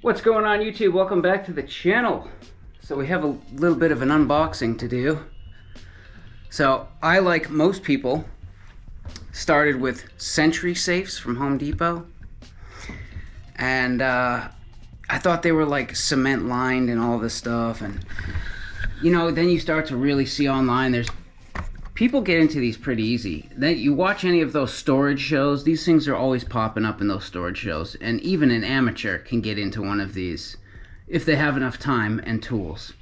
What's going on, YouTube? Welcome back to the channel. So we have a little bit of an unboxing to do. So I, like most people, started with Sentry safes from Home Depot. And I thought they were like cement lined and all this stuff. And you know, then you start to really see online, there's people get into these pretty easy. Then you watch any of those storage shows, these things are always popping up in those storage shows. And even an amateur can get into one of these if they have enough time and tools.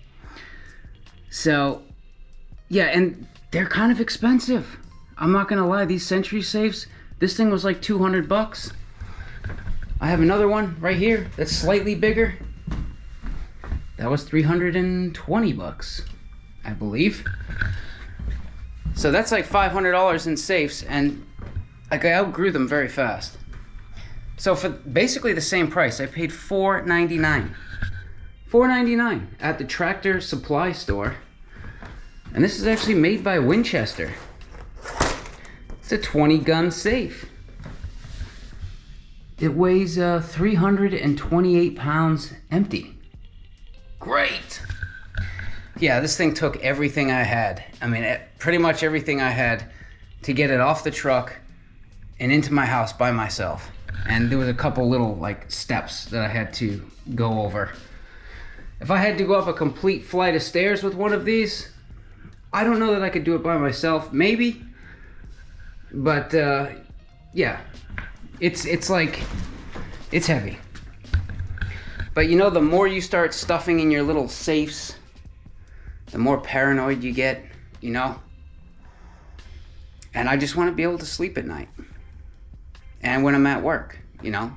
So, yeah, and they're kind of expensive. I'm not gonna lie, these Sentry safes, this thing was like 200 bucks. I have another one right here that's slightly bigger. That was 320 bucks, I believe. So that's like $500 in safes, and like I outgrew them very fast. So for basically the same price, I paid $4.99. $4.99 at the Tractor Supply store. And this is actually made by Winchester. It's a 20 gun safe. It weighs 328 pounds empty. Great. Yeah, this thing took everything I had. I mean, pretty much everything I had to get it off the truck and into my house by myself. And there was a couple little like steps that I had to go over. If I had to go up a complete flight of stairs with one of these, I don't know that I could do it by myself. Maybe, but yeah, it's heavy. But you know, the more you start stuffing in your little safes, the more paranoid you get, you know? And I just want to be able to sleep at night. And when I'm at work, you know?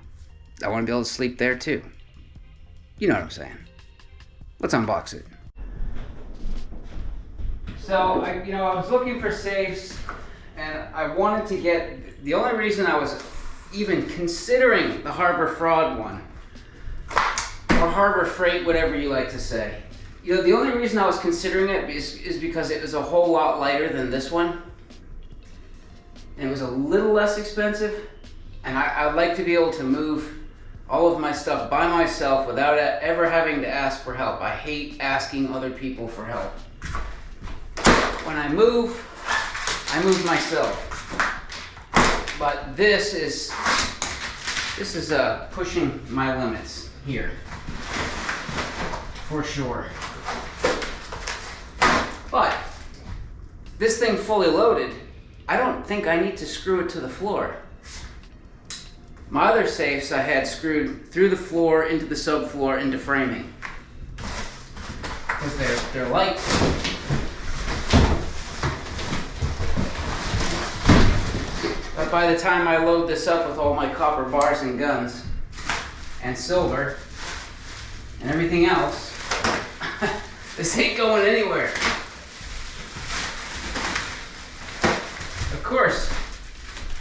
I want to be able to sleep there too. You know what I'm saying. Let's unbox it. So, I was looking for safes, and I wanted to get, the only reason I was even considering the Harbor Fraud one, or Harbor Freight, whatever you like to say. You know, the only reason I was considering it is because it was a whole lot lighter than this one. And it was a little less expensive. And I'd like to be able to move all of my stuff by myself without ever having to ask for help. I hate asking other people for help. When I move myself. But this is pushing my limits here. For sure. But this thing fully loaded, I don't think I need to screw it to the floor. My other safes I had screwed through the floor, into the subfloor, into framing. Because they're light. But by the time I load this up with all my copper bars and guns, and silver, and everything else, this ain't going anywhere. Of course,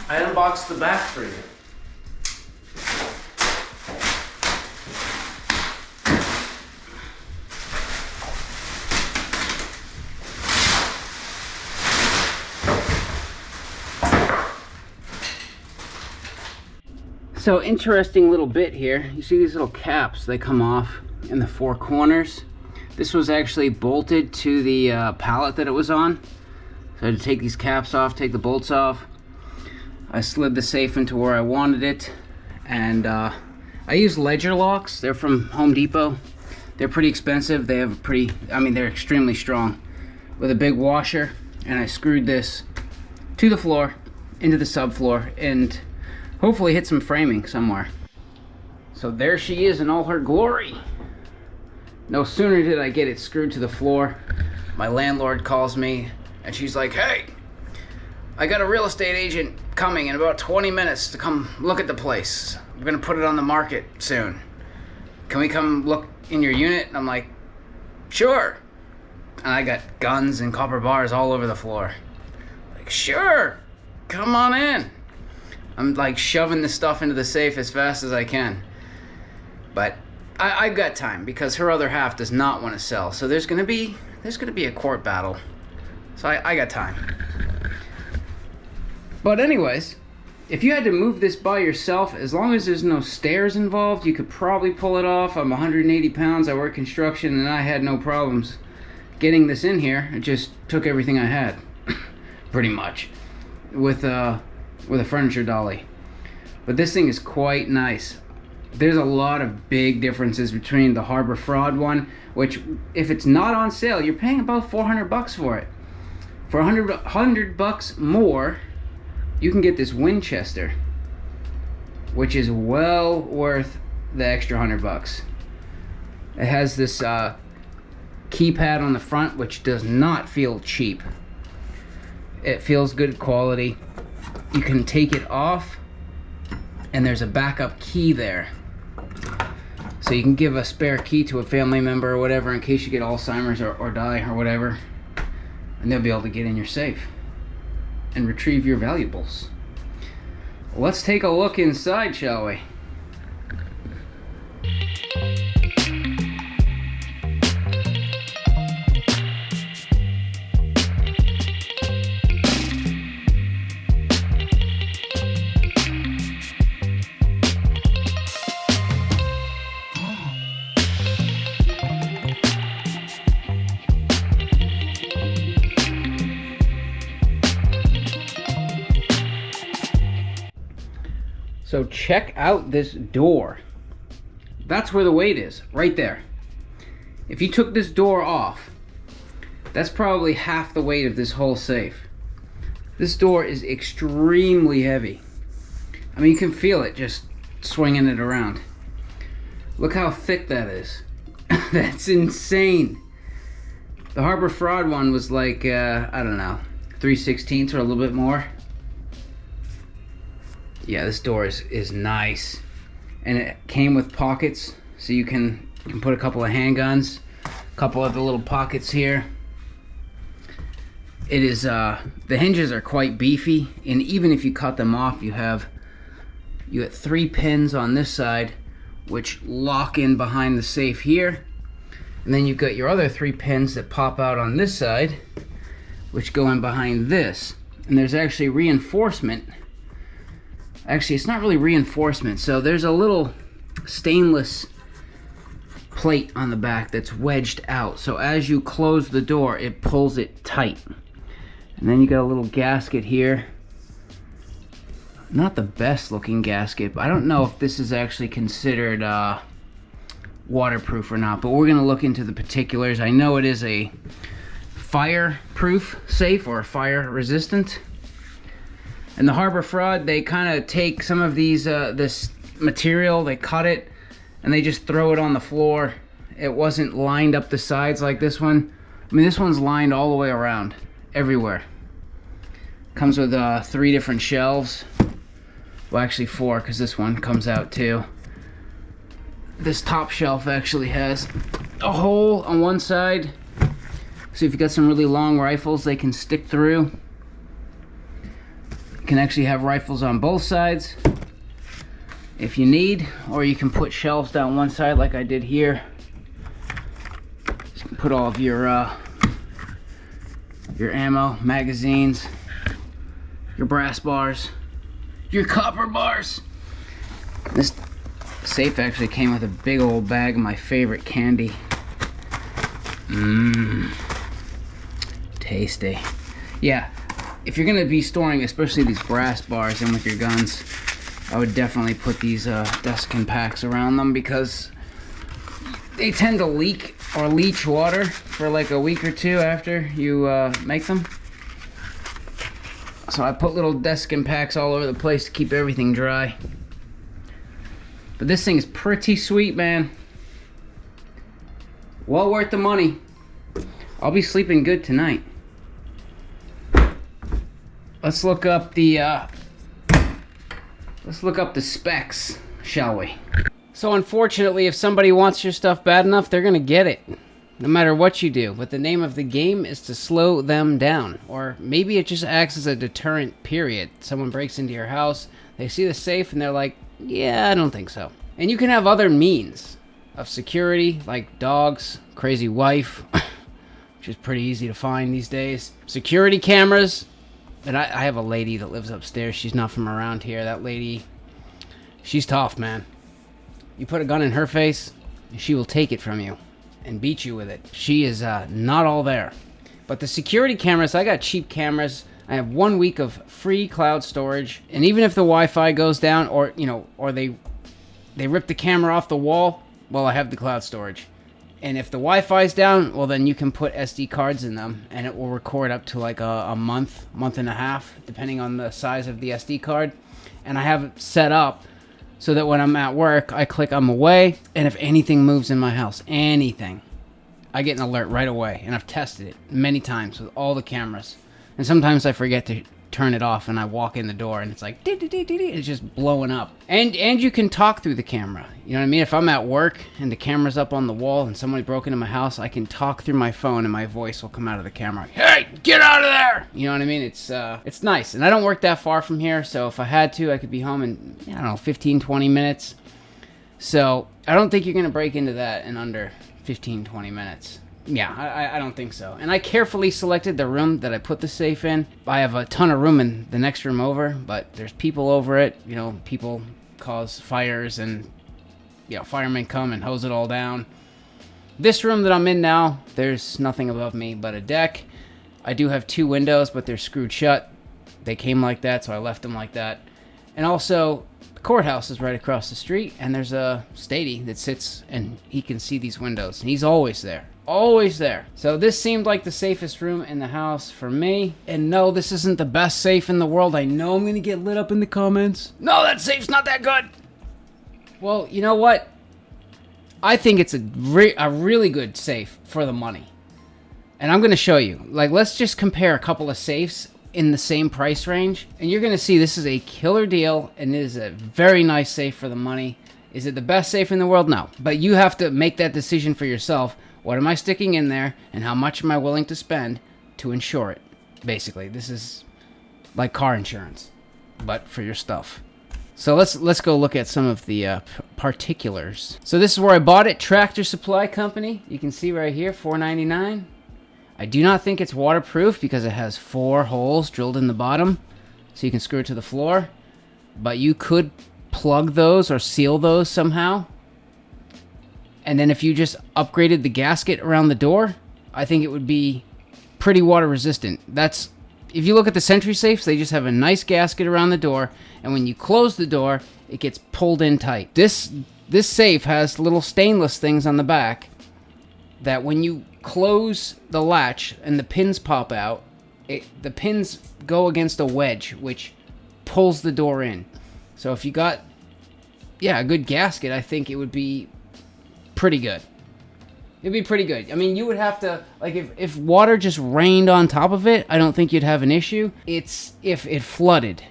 I unboxed the back for you. So interesting little bit here. You see these little caps, they come off in the four corners. This was actually bolted to the pallet that it was on. So I had to take these caps off, take the bolts off. I slid the safe into where I wanted it. And I use ledger locks. They're from Home Depot. They're pretty expensive. They have a pretty, they're extremely strong. With a big washer. And I screwed this to the floor, into the subfloor, and hopefully hit some framing somewhere. So there she is in all her glory. No sooner did I get it screwed to the floor, my landlord calls me and she's like, "Hey, I got a real estate agent coming in about 20 minutes to come look at the place. We're gonna put it on the market soon. Can we come look in your unit?" And I'm like, "Sure." And I got guns and copper bars all over the floor. Like, "Sure, come on in." I'm like shoving the stuff into the safe as fast as I can. But I've got time because her other half does not want to sell. So there's gonna be a court battle. So I got time. But anyways, If you had to move this by yourself, as long as there's no stairs involved, you could probably pull it off. I'm 180 pounds, I work construction, and I had no problems getting this in here. It just took everything I had, pretty much, with a furniture dolly. But this thing is quite nice. There's a lot of big differences between the Harbor Fraud one, which if it's not on sale, you're paying about 400 bucks for it. For 100 bucks more, you can get this Winchester, which is well worth the extra 100 bucks. It has this keypad on the front, which does not feel cheap. It feels good quality. You can take it off, and there's a backup key there. So you can give a spare key to a family member or whatever in case you get Alzheimer's or die or whatever. And they'll be able to get in your safe and retrieve your valuables. Let's take a look inside, shall we? So check out this door. That's where the weight is, right there. If you took this door off, that's probably half the weight of this whole safe. This door is extremely heavy. I mean, you can feel it just swinging it around. Look how thick that is. That's insane. The Harbor Fraud one was like, I don't know, 3/16 or a little bit more. Yeah, this door is nice, and it came with pockets, so you can put a couple of handguns, a couple of the little pockets here. It is the hinges are quite beefy, and even if you cut them off, you get 3 pins on this side, which lock in behind the safe here, and then you've got your other 3 pins that pop out on this side, which go in behind this, and there's actually reinforcement. Actually, it's not really reinforcement. So there's a little stainless plate on the back that's wedged out. So as you close the door, it pulls it tight. And then you got a little gasket here. Not the best looking gasket, but I don't know if this is actually considered waterproof or not, but we're gonna look into the particulars. I know it is a fireproof safe or fire resistant. And the Harbor Fraud, they kind of take some of these this material, they cut it, and they just throw it on the floor. It wasn't lined up the sides like this one. I mean, this one's lined all the way around, everywhere. Comes with 3 different shelves. Well, actually 4, because this one comes out too. This top shelf actually has a hole on one side, so if you got some really long rifles, they can stick through. You can actually have rifles on both sides if you need, or you can put shelves down one side like I did here. You can put all of your ammo, magazines, your brass bars, your copper bars. This safe actually came with a big old bag of my favorite candy. Tasty. Yeah. If you're gonna be storing especially these brass bars in with your guns, I would definitely put these Desiccant packs around them, because they tend to leak or leach water for like a week or 2 after you make them. So I put little Desiccant packs all over the place to keep everything dry. But this thing is pretty sweet, man. Well worth the money. I'll be sleeping good tonight. Let's look up the specs, shall we? So unfortunately, if somebody wants your stuff bad enough, they're gonna get it, no matter what you do. But the name of the game is to slow them down, or maybe it just acts as a deterrent. Period. Someone breaks into your house, they see the safe, and they're like, "Yeah, I don't think so." And you can have other means of security, like dogs, crazy wife, which is pretty easy to find these days. Security cameras. And I have a lady that lives upstairs. She's not from around here. That lady, she's tough, man. You put a gun in her face, she will take it from you and beat you with it. She is not all there. But the security cameras, I got cheap cameras. I have 1 week of free cloud storage. And even if the Wi-Fi goes down, or or they rip the camera off the wall, well, I have the cloud storage. And if the Wi-Fi's down, well, then you can put SD cards in them, and it will record up to like a month and a half, depending on the size of the SD card. And I have it set up so that when I'm at work, I click I'm away, and if anything moves in my house, anything, I get an alert right away. And I've tested it many times with all the cameras. And sometimes I forget to turn it off, and I walk in the door, and it's like, it's just blowing up. And you can talk through the camera. You know what I mean? If I'm at work and the camera's up on the wall and somebody broke into my house, I can talk through my phone, and my voice will come out of the camera. Hey, get out of there! You know what I mean? It's nice. And I don't work that far from here, so if I had to, I could be home in, I don't know, 15, 20 minutes. So I don't think you're going to break into that in under 15, 20 minutes. Yeah, I don't think so. And I carefully selected the room that I put the safe in. I have a ton of room in the next room over, but there's people over it. You know, people cause fires, and firemen come and hose it all down. This room that I'm in now, there's nothing above me but a deck. I do have 2 windows, but they're screwed shut. They came like that, so I left them like that. And also, the courthouse is right across the street, and there's a statey that sits, and he can see these windows, and he's always there. Always there. So this seemed like the safest room in the house for me. And no, this isn't the best safe in the world. I know I'm going to get lit up in the comments. No, that safe's not that good. Well, you know what? I think it's a really good safe for the money. And I'm going to show you. Like, let's just compare a couple of safes in the same price range. And you're going to see this is a killer deal, and it is a very nice safe for the money. Is it the best safe in the world? No. But you have to make that decision for yourself. What am I sticking in there, and how much am I willing to spend to insure it? Basically, this is like car insurance, but for your stuff. So let's go look at some of the particulars. So this is where I bought it, Tractor Supply Company. You can see right here, $4.99. I do not think it's waterproof because it has 4 holes drilled in the bottom, so you can screw it to the floor. But you could plug those or seal those somehow. And then if you just upgraded the gasket around the door, I think it would be pretty water resistant. That's, if you look at the Sentry safes, they just have a nice gasket around the door, and when you close the door, it gets pulled in tight. This safe has little stainless things on the back that when you close the latch and the pins pop out, the pins go against a wedge, which pulls the door in. So if you got, a good gasket, I think it would be pretty good. It'd be pretty good. I mean, you would have to, like, if water just rained on top of it, I don't think you'd have an issue. It's if it flooded.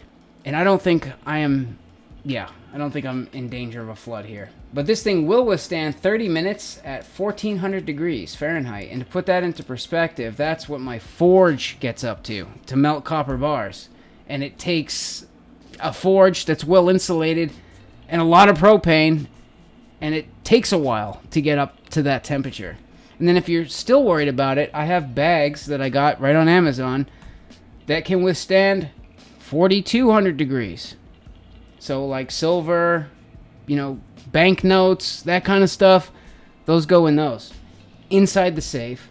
And I don't think I'm in danger of a flood here. But this thing will withstand 30 minutes at 1400 degrees Fahrenheit. And to put that into perspective, that's what my forge gets up to melt copper bars. And it takes a forge that's well insulated and a lot of propane, and it takes a while to get up to that temperature. And then if you're still worried about it, I have bags that I got right on Amazon that can withstand 4200 degrees. So like silver, banknotes, that kind of stuff, those go in those. Inside the safe.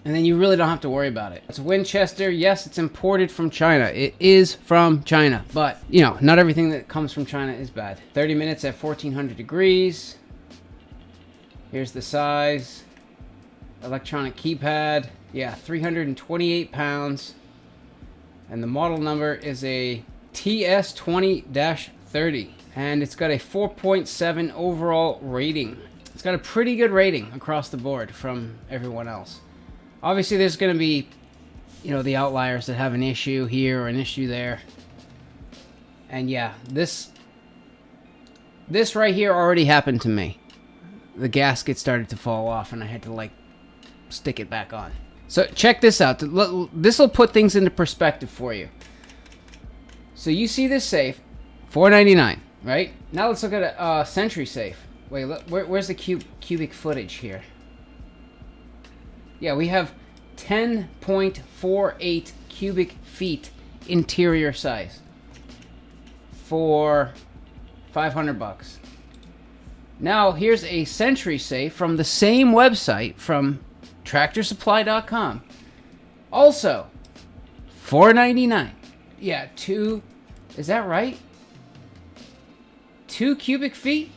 And then you really don't have to worry about it. It's Winchester. Yes, it's imported from China. It is from China. But, not everything that comes from China is bad. 30 minutes at 1400 degrees. Here's the size. Electronic keypad. Yeah, 328 pounds. And the model number is a TS20-30. And it's got a 4.7 overall rating. It's got a pretty good rating across the board from everyone else. Obviously, there's going to be, the outliers that have an issue here or an issue there. And yeah, this right here already happened to me. The gasket started to fall off, and I had to, stick it back on. So check this out. This will put things into perspective for you. So you see this safe, $4.99, right? Now let's look at a Sentry safe. Wait, where's the cubic footage here? Yeah, we have 10.48 cubic feet interior size for $500. Now, here's a Century safe from the same website, from TractorSupply.com. Also, $4.99. Yeah, is that right? 2 cubic feet?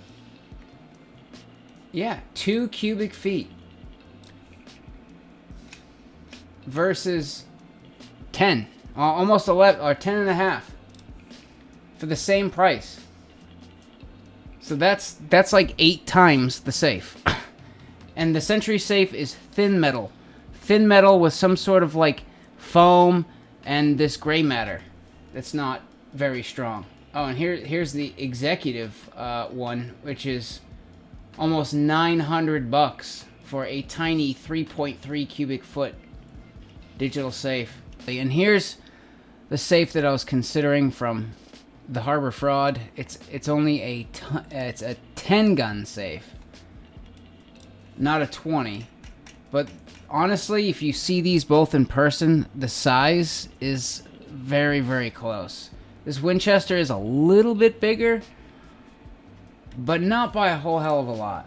Yeah, 2 cubic feet. Versus 10. Almost 11, or 10 and a half. For the same price. So that's like 8 times the safe. And the Century safe is thin metal. Thin metal with some sort of like foam and this gray matter that's not very strong. Oh, and here's the executive one, which is almost $900 for a tiny 3.3 cubic foot digital safe. And here's the safe that I was considering from the Harbor Fraud. It's only it's a 10 gun safe, not a 20. But honestly, if you see these both in person, the size is very, very close. This Winchester is a little bit bigger, but not by a whole hell of a lot.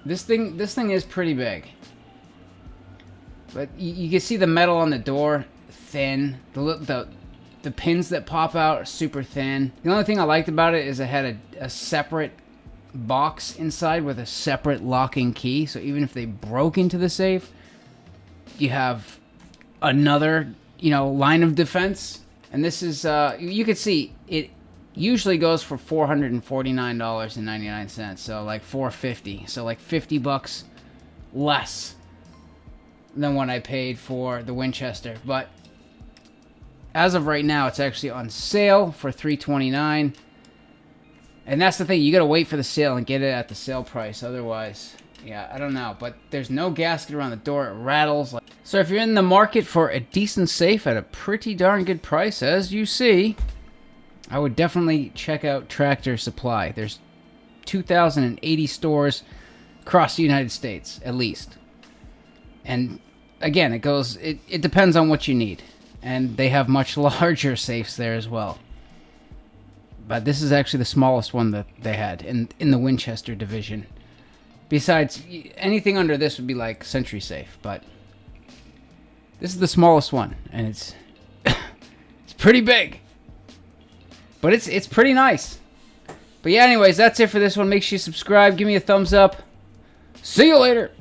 This thing is pretty big. But you can see the metal on the door, thin. The pins that pop out are super thin. The only thing I liked about it is it had a separate box inside with a separate locking key. So even if they broke into the safe, you have another, line of defense. And this is, you can see, it usually goes for $449.99. So like $450. So like $50 less than what I paid for the Winchester. But as of right now, it's actually on sale for $329. And that's the thing, you gotta wait for the sale and get it at the sale price. Otherwise, yeah, I don't know. But there's no gasket around the door. It rattles. So if you're in the market for a decent safe at a pretty darn good price, as you see, I would definitely check out Tractor Supply. There's 2,080 stores across the United States, at least. And again, it depends on what you need. And they have much larger safes there as well. But this is actually the smallest one that they had in the Winchester division. Besides, anything under this would be like Century safe, but this is the smallest one, and it's it's pretty big. But it's pretty nice. But yeah, anyways, that's it for this one. Make sure you subscribe, give me a thumbs up. See you later.